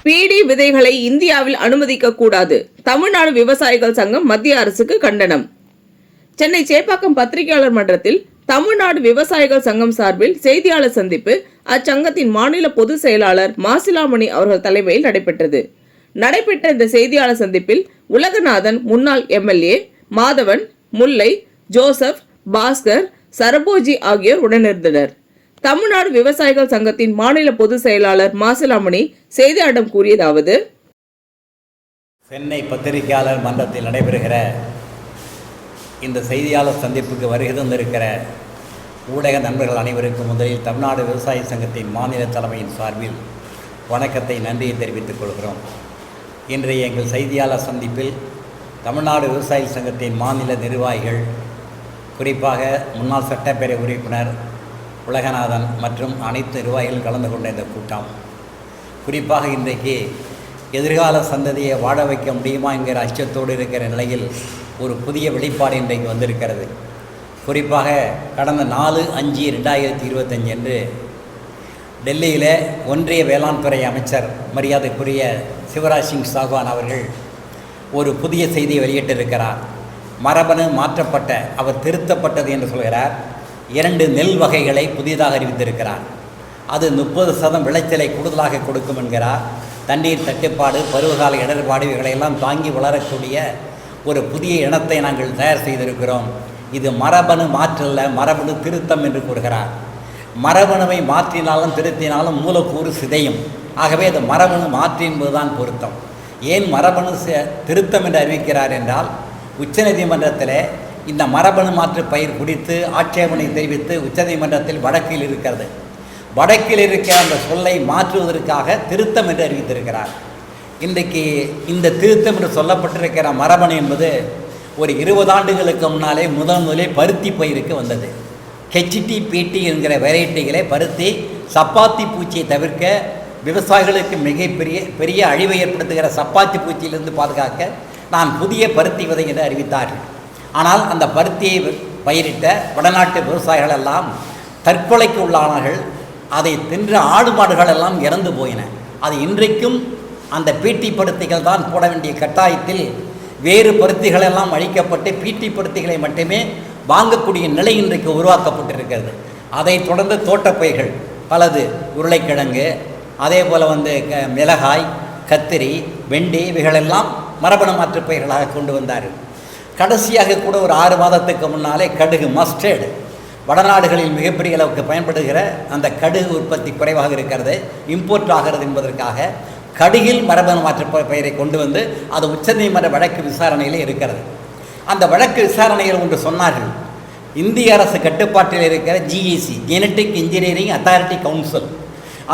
PT விதைகளை இந்தியாவில் அனுமதிக்க கூடாது. தமிழ்நாடு விவசாயிகள் சங்கம் மத்திய அரசுக்கு கண்டனம். சென்னை சேப்பாக்கம் பத்திரிகையாளர் மன்றத்தில் தமிழ்நாடு விவசாயிகள் சங்கம் சார்பில் செய்தியாளர் சந்திப்பு அச்சங்கத்தின் மாநில பொதுச் செயலாளர் மாசிலாமணி அவர்கள் தலைமையில் நடைபெற்ற இந்த செய்தியாளர் சந்திப்பில் உலகநாதன் முன்னாள் எம்எல்ஏ, மாதவன், முல்லை, ஜோசப், பாஸ்கர், சரபோஜி ஆகியோர் உடனிருந்தனர். தமிழ்நாடு விவசாயிகள் சங்கத்தின் மாநில பொதுச் செயலாளர் மாசிலாமணி செய்தியாளரிடம் கூறியதாவது: சென்னை பத்திரிகையாளர் மன்றத்தில் நடைபெறுகிற இந்த செய்தியாளர் சந்திப்புக்கு வருகை தந்திருக்கிற ஊடக நண்பர்கள் அனைவருக்கும் முதலில் தமிழ்நாடு விவசாய சங்கத்தின் மாநில தலைமையின் சார்பில் வணக்கத்தை, நன்றியை தெரிவித்துக் கொள்கிறோம். இன்றைய எங்கள் செய்தியாளர் சந்திப்பில் தமிழ்நாடு விவசாய சங்கத்தின் மாநில நிர்வாகிகள், குறிப்பாக முன்னாள் சட்டப்பேரவை உறுப்பினர் உலகநாதன் மற்றும் அனைத்து நிர்வாகிகளும் கலந்து கொண்ட இந்த கூட்டம், குறிப்பாக இன்றைக்கு எதிர்கால சந்ததியை வாழ வைக்க முடியுமா என்கிற அச்சத்தோடு இருக்கிற நிலையில் ஒரு புதிய வெளிப்பாடு இன்றைக்கு வந்திருக்கிறது. குறிப்பாக கடந்த 4/5/2025 அன்று டெல்லியில் ஒன்றிய வேளாண் துறை அமைச்சர் மரியாதைக்குரிய சிவராஜ் சிங் சௌஹான் அவர்கள் ஒரு புதிய செய்தியை வெளியிட்டிருக்கிறார். மரபணு மாற்றப்பட்ட, அவர் திருத்தப்பட்டது என்று சொல்கிறார், 2 நெல் வகைகளை புதிதாக அறிவித்திருக்கிறார். அது 30% விளைச்சலை கூடுதலாக கொடுக்கும் என்கிறார். தண்ணீர் தட்டுப்பாடு, பருவகால இடர்பாடு இவைகளையெல்லாம் தாங்கி வளரக்கூடிய ஒரு புதிய இனத்தை நாங்கள் தயார் செய்திருக்கிறோம். இது மரபணு மாற்றல்ல, மரபணு திருத்தம் என்று கூறுகிறார். மரபணுவை மாற்றினாலும் திருத்தினாலும் மூலக்கூறு சிதையும். ஆகவே அது மரபணு மாற்றி என்பதுதான் பொருத்தம். ஏன் மரபணு திருத்தம் என்று அறிவிக்கிறார் என்றால், உச்சநீதிமன்றத்தில் இந்த மரபணு மாற்று பயிர் குறித்து ஆட்சேபனை தெரிவித்து உச்சநீதிமன்றத்தில் வழக்கில் இருக்கிறது. வடக்கில் இருக்கிற அந்த சொல்லை மாற்றுவதற்காக திருத்தம் என்று அறிவித்திருக்கிறார். இன்றைக்கு இந்த திருத்தம் என்று சொல்லப்பட்டிருக்கிற மரபணு என்பது ஒரு 20 ஆண்டுகளுக்கு முன்னாலே முதலில் பருத்தி பயிருக்கு வந்தது. HTPT என்கிற வெரைட்டிகளை பருத்தி சப்பாத்தி பூச்சியை தவிர்க்க, விவசாயிகளுக்கு பெரிய அழிவை ஏற்படுத்துகிற சப்பாத்தி பூச்சியிலிருந்து பாதுகாக்க நான் புதிய பருத்தி விதை என்று அறிவித்தார்கள். ஆனால் அந்த பருத்தியை பயிரிட்ட வடநாட்டு விவசாயிகள் எல்லாம் தற்கொலைக்கு உள்ளானார்கள். அதை தின்ற ஆடு மாடுகள் எல்லாம் இறந்து போயின. அது இன்றைக்கும் அந்த பீட்டி பருத்திகள் தான் போட வேண்டிய கட்டாயத்தில் வேறு பருத்திகள் எல்லாம் அழிக்கப்பட்டு பீட்டி பருத்திகளை மட்டுமே வாங்கக்கூடிய நிலை இன்றைக்கு உருவாக்கப்பட்டிருக்கிறது. அதை தொடர்ந்து தோட்டப்பயிர்கள் பலது, உருளைக்கிழங்கு, அதே போல் மிளகாய், கத்திரி, வெண்டி இவைகளெல்லாம் மரபணு மாற்று பயிர்களாக கொண்டு வந்தார்கள். கடைசியாக கூட ஒரு 6 மாதத்துக்கு முன்னாலே கடுகு, மஸ்டர்டு, வடநாடுகளில் மிகப்பெரிய அளவுக்கு பயன்படுகிற அந்த கடுகு உற்பத்தி குறைவாக இருக்கிறது, இம்போர்ட் ஆகிறது என்பதற்காக கடுகில் மரபணு மாற்று பயிரை கொண்டு வந்து அது உச்சநீதிமன்ற வழக்கு விசாரணையில் இருக்கிறது. அந்த வழக்கு விசாரணையில் ஒன்று சொன்னார்கள், இந்திய அரசு கட்டுப்பாட்டில் இருக்கிற GEC, genetic engineering authority council,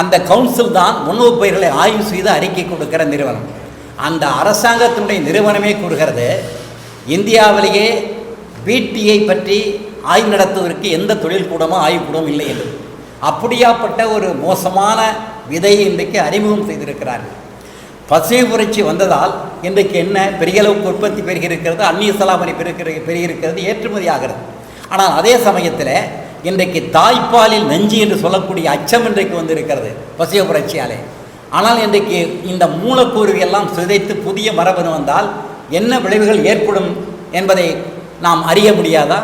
அந்த கவுன்சில் தான் உணவு பயிர்களை ஆய்வு செய்து அறிக்கை கொடுக்கிற நிறுவனம். அந்த அரசாங்கத்தினுடைய நிறுவனமே கூறுகிறது, இந்தியாவிலேயே பீட்டியை பற்றி ஆய்வு நடத்துவதற்கு எந்த தொழில்கூடமோ ஆய்வுக்கூடமும் இல்லை என்று. அப்படியாப்பட்ட ஒரு மோசமான விதையை இன்றைக்கு அறிமுகம் செய்திருக்கிறார்கள். பசுமை புரட்சி வந்ததால் இன்றைக்கு என்ன பெரிய அளவுக்கு உற்பத்தி பெருகியிருக்கிறது, அந்நிய செலாவணி பெருகியிருக்கிறது, ஏற்றுமதி ஆகிறது. ஆனால் அதே சமயத்தில் இன்றைக்கு தாய்ப்பாலில் நஞ்சு என்று சொல்லக்கூடிய அச்சம் இன்றைக்கு வந்திருக்கிறது பசுமை புரட்சியாலே. ஆனால் இன்றைக்கு இந்த மூலக்கூறுவையெல்லாம் சிதைத்து புதிய மரபணு வந்தால் என்ன விளைவுகள் ஏற்படும் என்பதை நாம் அறிய முடியாதா?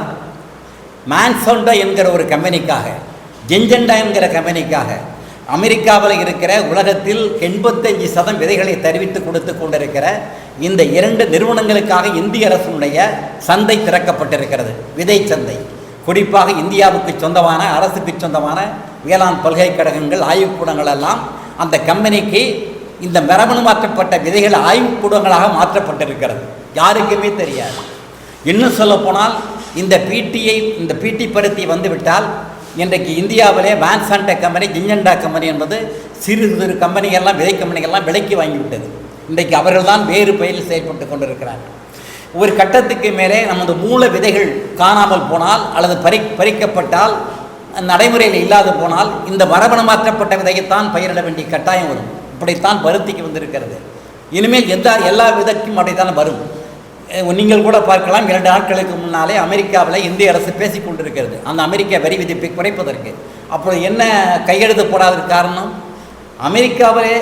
மான்சாண்டோ என்கிற ஒரு கம்பெனிக்காக, ஜென்ஜெண்டா என்கிற கம்பெனிக்காக அமெரிக்காவில் இருக்கிற உலகத்தில் 85% விதைகளை தெரிவித்து கொடுத்து கொண்டிருக்கிற இந்த 2 நிறுவனங்களுக்காக இந்திய அரசுடைய சந்தை திறக்கப்பட்டிருக்கிறது, விதை சந்தை. குறிப்பாக இந்தியாவுக்கு சொந்தமான, அரசுக்கு சொந்தமான வேளாண் பல்கலைக்கழகங்கள், ஆய்வுக்கூடங்கள் எல்லாம் அந்த கம்பெனிக்கு இந்த மரபணு மாற்றப்பட்ட விதைகள் ஆய்வுக்கூடங்களாக மாற்றப்பட்டிருக்கிறது. யாருக்குமே தெரியாது. இன்னும் சொல்லப்போனால் இந்த பீட்டி பருத்தி வந்துவிட்டால் இன்றைக்கு இந்தியாவிலே மான்சாண்டோ கம்பெனி, ஜிஞ்செண்டா கம்பெனி என்பது சிறு சிறு கம்பெனிகள்லாம், விதை கம்பெனிகள்லாம் விலைக்கு வாங்கிவிட்டது. இன்றைக்கு அவர்கள் தான் வேறு பெயரில் செயல்பட்டு கொண்டிருக்கிறார்கள். ஒரு கட்டத்துக்கு மேலே நமது மூல விதைகள் காணாமல் போனால் அல்லது பறிக்கப்பட்டால், நடைமுறையில் இல்லாது போனால் இந்த மரபணு மாற்றப்பட்ட விதையைத்தான் பயிரிட வேண்டிய கட்டாயம் வரும். இப்படித்தான் பருத்திக்கு வந்திருக்கிறது. இனிமேல் எல்லா விதைக்கும் அப்படித்தான் வரும். நீங்கள் கூட பார்க்கலாம், 2 நாட்களுக்கு முன்னாலே அமெரிக்காவில் இந்திய அரசு பேசிக் கொண்டிருக்கிறது அந்த அமெரிக்க வரி விதிப்பை குறைப்பதற்கு. அப்போ என்ன கையெழுத்து போடாதற்கு காரணம்? அமெரிக்காவிலே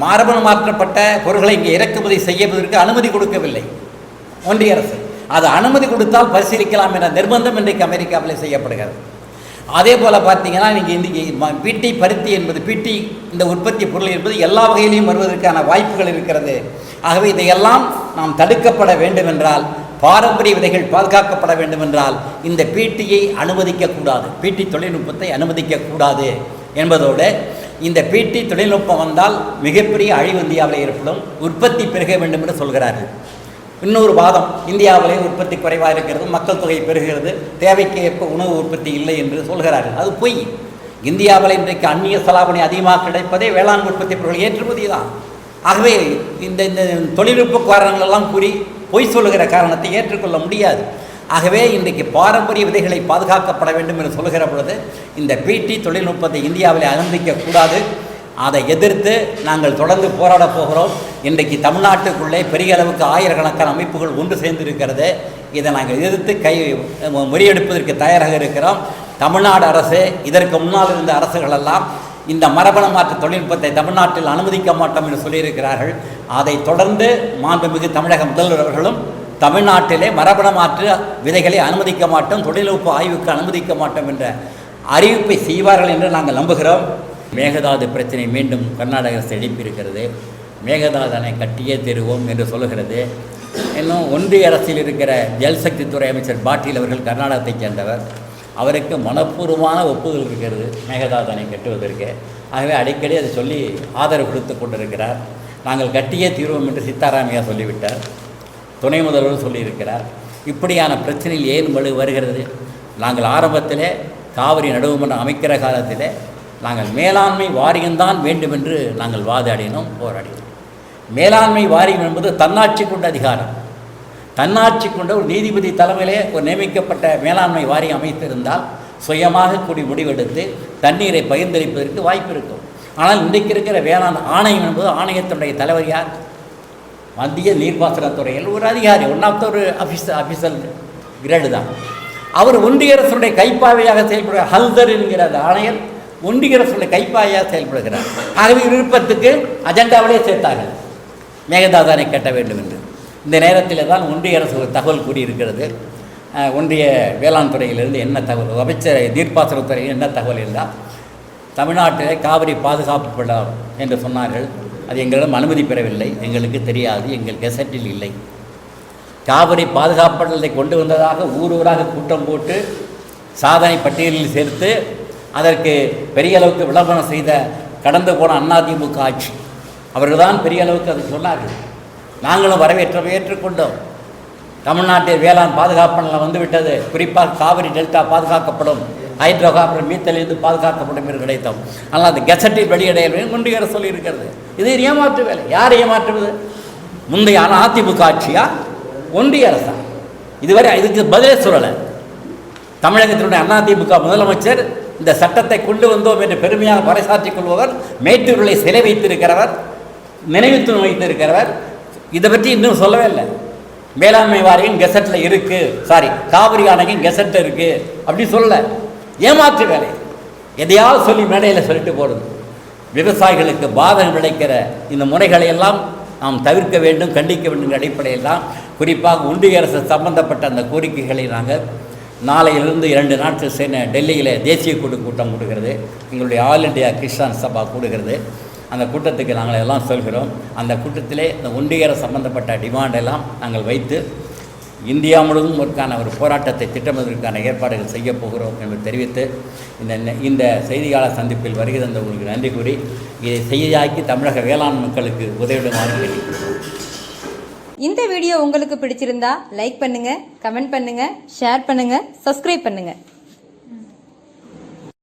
மரபணு மாற்றப்பட்ட பொருட்களை இங்கே இறக்குமதி செய்வதற்கு அனுமதி கொடுக்கவில்லை ஒன்றிய அரசு. அது அனுமதி கொடுத்தால் பரிசீலிக்கலாம் என்ற நிர்பந்தம் இன்றைக்கு அமெரிக்காவில் செய்யப்படுகிறது. அதே போல் பார்த்தீங்கன்னா நீங்கள் இன்றைக்கி பீட்டி பருத்தி என்பது பீட்டி இந்த உற்பத்தி பொருள் என்பது எல்லா வகையிலையும் வருவதற்கான வாய்ப்புகள் இருக்கிறது. ஆகவே இதையெல்லாம் நாம் தடுக்கப்பட வேண்டுமென்றால், பாரம்பரிய விதைகள் பாதுகாக்கப்பட வேண்டுமென்றால் இந்த பீட்டியை அனுமதிக்கக்கூடாது, பீட்டி தொழில்நுட்பத்தை அனுமதிக்கக்கூடாது என்பதோடு இந்த பீட்டி தொழில்நுட்பம் வந்தால் மிகப்பெரிய அழிவு இந்தியாவில் ஏற்படும், உற்பத்தி பெருக வேண்டும் என்று சொல்கிறார்கள். இன்னொரு வாதம், இந்தியாவிலே உற்பத்தி குறைவாக இருக்கிறது, மக்கள் தொகை பெருகிறது, தேவைக்கு ஏற்ப உணவு உற்பத்தி இல்லை என்று சொல்கிறார்கள். அது பொய். இந்தியாவில் இன்றைக்கு அந்நிய செலாவணி அதிகமாக கிடைப்பதே வேளாண் உற்பத்தி பொருள் ஏற்றுமதி தான். ஆகவே இந்த தொழில்நுட்ப காரணங்களெல்லாம் கூறி பொய் சொல்லுகிற காரணத்தை ஏற்றுக்கொள்ள முடியாது. ஆகவே இன்றைக்கு பாரம்பரிய விதைகளை பாதுகாக்கப்பட வேண்டும் என்று சொல்கிற பொழுது இந்த பீட்டி தொழில்நுட்பத்தை இந்தியாவில் அனுமதிக்கக்கூடாது. அதை எதிர்த்து நாங்கள் தொடர்ந்து போராடப் போகிறோம். இன்றைக்கு தமிழ்நாட்டுக்குள்ளே பெரிய அளவுக்கு ஆயிரக்கணக்கான அமைப்புகள் ஒன்று சேர்ந்திருக்கிறது. இதை நாங்கள் எதிர்த்து முறியெடுப்பதற்கு தயாராக இருக்கிறோம். தமிழ்நாடு அரசு, இதற்கு முன்னால் இருந்த அரசுகளெல்லாம் இந்த மரபணு மாற்று தொழில்நுட்பத்தை தமிழ்நாட்டில் அனுமதிக்க மாட்டோம் என்று சொல்லியிருக்கிறார்கள். அதை தொடர்ந்து மாண்புமிகு தமிழக முதல்வர் அவர்களும் தமிழ்நாட்டிலே மரபணு மாற்று விதைகளை அனுமதிக்க மாட்டோம், தொழில்நுட்ப ஆய்வுக்கு அனுமதிக்க மாட்டோம் என்ற அறிவிப்பை செய்வார்கள் என்று நாங்கள் நம்புகிறோம். மேகதாது பிரச்சனை மீண்டும் கர்நாடக அரசு எழுப்பியிருக்கிறது. மேகதாது அணை கட்டியே தருவோம் என்று சொல்லுகிறது. இன்னும் ஒன்றிய அரசில் இருக்கிற ஜல்சக்தி துறை அமைச்சர் பாட்டீல் அவர்கள் கர்நாடகத்தைச் சேர்ந்தவர். அவருக்கு மனப்பூர்வமான ஒப்புதல் இருக்கிறது மேகதாது அணை கட்டுவதற்கு. ஆகவே அடிக்கடி அதை சொல்லி ஆதரவு கொடுத்து கொண்டிருக்கிறார். நாங்கள் கட்டியே தீர்வோம் என்று சித்தாராமையா சொல்லிவிட்டார், துணை முதல்வர் சொல்லியிருக்கிறார். இப்படியான பிரச்சனையில் ஏன் வருகிறது? நாங்கள் ஆரம்பத்திலே காவிரி நடுவுமன்றம் அமைக்கிற காலத்திலே நாங்கள் மேலாண்மை வாரியம்தான் வேண்டும் என்று நாங்கள் வாதாடினோம், போராடினோம். மேலாண்மை வாரியம் என்பது தன்னாட்சி கொண்ட அதிகாரம். தன்னாட்சி கொண்ட ஒரு நீதிபதி தலைமையிலே ஒரு நியமிக்கப்பட்ட மேலாண்மை வாரியம் அமைத்திருந்தால் சுயமாக கூடி முடிவெடுத்து தண்ணீரை பகிர்ந்தளிப்பதற்கு வாய்ப்பு இருக்கும். ஆனால் இன்றைக்கு இருக்கிற வேளாண் ஆணையம் என்பது ஆணையத்தினுடைய தலைவர் யார்? மத்திய நீர்ப்பாசனத்துறையில் ஒரு அதிகாரி, ஒன் ஆஃப் த ஒரு அஃபிஷியல் கிரேடு தான். அவர் ஒன்றிய அரசுடைய கைப்பாவையாக செயல்படுகிற ஹல்தர் என்கிற ஆணையர் ஒன்றிய அரசுடைய கைப்பாயாக செயல்படுகிறார். ஆகவே விருப்பத்துக்கு அஜெண்டாவிலே சேர்த்தார்கள் மேகதாது அணை கட்ட வேண்டும் என்று. இந்த நேரத்தில் தான் ஒன்றிய அரசு ஒரு தகவல் கூறியிருக்கிறது. ஒன்றிய வேளாண் துறையிலிருந்து என்ன தகவல், அமைச்சர் நீர்ப்பாசனத்துறையில் என்ன தகவல் இருந்தால் தமிழ்நாட்டிலே காவிரி பாதுகாக்கப்படலாம் என்று சொன்னார்கள். அது எங்களிடம் அனுமதி பெறவில்லை, எங்களுக்கு தெரியாது, எங்கள் கெசட்டில் இல்லை. காவிரி பாதுகாப்பதை கொண்டு வந்ததாக ஊராக கூட்டம் போட்டு சாதனை பட்டியலில் சேர்த்து அதற்கு பெரிய அளவுக்கு விளம்பரம் செய்த கடந்து போன அதிமுக ஆட்சி அவர்கள் தான் பெரிய அளவுக்கு அதை சொன்னார்கள். நாங்களும் ஏற்றுக்கொண்டோம். தமிழ்நாட்டில் வேளாண் பாதுகாப்பு வந்துவிட்டது, குறிப்பாக காவிரி டெல்டா பாதுகாக்கப்படும், ஹைட்ரோ கார்பன் மீத்தலிருந்து பாதுகாக்கப்படும் என்று கிடைத்தோம். ஆனால் அந்த கெசட்டில் வெளியிட ஒன்றிய அரசு சொல்லியிருக்கிறது. இது ஏமாற்று வேலை. யாரை ஏமாற்றுவது? முந்தைய அதிமுக ஆட்சியா, ஒன்றிய அரசா? இதுவரை இதுக்கு பதிலே சொல்லலை. தமிழகத்தினுடைய அதிமுக முதலமைச்சர் இந்த சட்டத்தை கொண்டு வந்தோம் என்று பெருமையாக பறைசாற்றிக் கொள்பவர், மேட்டூர்களை சிலை வைத்திருக்கிறவர், நினைவுத்தூண் வைத்திருக்கிறவர். இதை பற்றி இன்னும் சொல்லவே இல்லை. மேலாண்மை வாரியம் கெசட்டில் இருக்குது, காவிரி ஆணையம் கெசட்டில் இருக்குது அப்படி சொல்லலை. ஏமாற்று வேலை. எதையாவது சொல்லி மேடையில் சொல்லிட்டு போடுது. விவசாயிகளுக்கு பாதகம் விளைக்கிற இந்த முறைகளை எல்லாம் நாம் தவிர்க்க வேண்டும், கண்டிக்க வேண்டும் அடிப்படையில் தான் குறிப்பாக ஒன்றிய அரசு சம்பந்தப்பட்ட அந்த கோரிக்கைகளை நாங்கள் நாளையிலிருந்து 2 நாட்கள் சேர்ந்த டெல்லியில் தேசிய குழு கூட்டம் கூடுகிறது. எங்களுடைய ஆல் இண்டியா கிசான் சபா கூடுகிறது. அந்த கூட்டத்துக்கு நாங்கள் எல்லாம் சொல்கிறோம். அந்த கூட்டத்திலே இந்த ஒன்றிய அரசு சம்பந்தப்பட்ட டிமாண்டெல்லாம் நாங்கள் வைத்து இந்தியா முழுவதும் ஒரு போராட்டத்தை திட்டமிடுவதற்கான ஏற்பாடுகள் செய்ய போகிறோம் என்று தெரிவித்து இந்த செய்தியாளர் சந்திப்பில் வருகை தந்த உங்களுக்கு நன்றி கூறி இதை செய்தியாக்கி தமிழக வேளாண் மக்களுக்கு உதவிடுமாறு கேட்டுக்கொள்கிறோம். இந்த வீடியோ உங்களுக்கு பிடிச்சிருந்தா லைக் பண்ணுங்க, கமெண்ட் பண்ணுங்க, ஷேர் பண்ணுங்க, சப்ஸ்கிரைப் பண்ணுங்க.